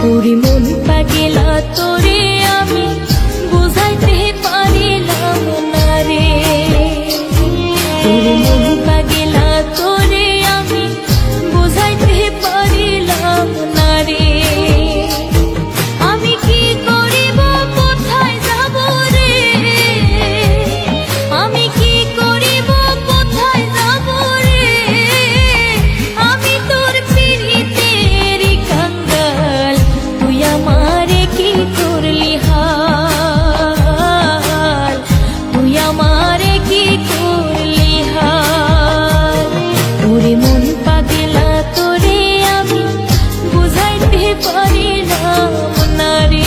ওরে মন পাগেলা তোরে আমি বুঝাইতে পারিলাম না রে। ওরে মন পাগেলা তোরে আমি বুঝাইতে পারিলাম না রে। আমি কি করিব কোথায় যাব রে, আমি কি করিব কোথায় যাব রে। আমি তোর পিরিতের কাঙ্গাল, তুই আমারে কি করলি হাল, তুই আমারে কি করলি হাল। ওরে মন পাগলা তোরে আমি বুঝাইতে পারিলাম না রে।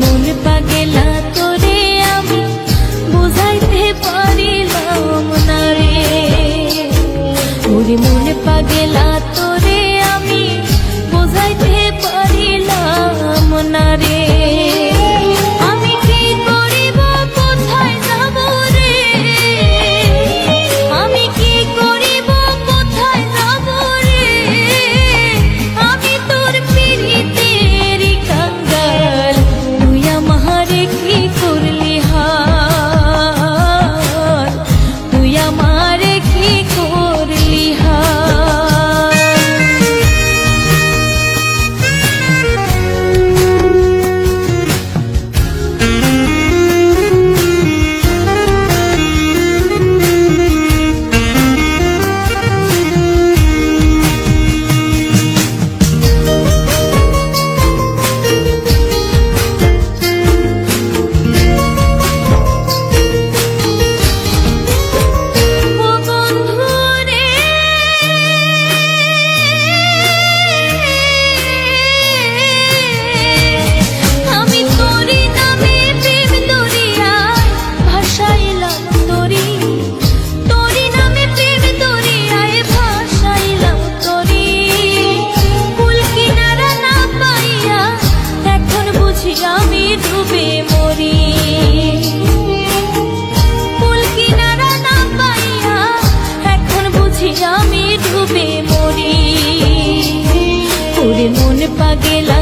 মন পাগলা তোরে আমি বুঝাইতে পারিলাম না রে। ওরে মন পাগলা তোরে আমি বুঝাইতে পারিলাম না রে। আমি কি করিব কোথায় যাব রে, আমি কি করিব কোথায় যাব রে। আমি তোর পিরিতের কাঙ্গাল, তুই আমারে কি করলি হাল, তুই আমারে কি করলি হাল। আমি ডুবে মরি, কুল কিনারা না পাইয়া এখন বুঝি আমি ডুবে মরি। ওরে মন পাগলা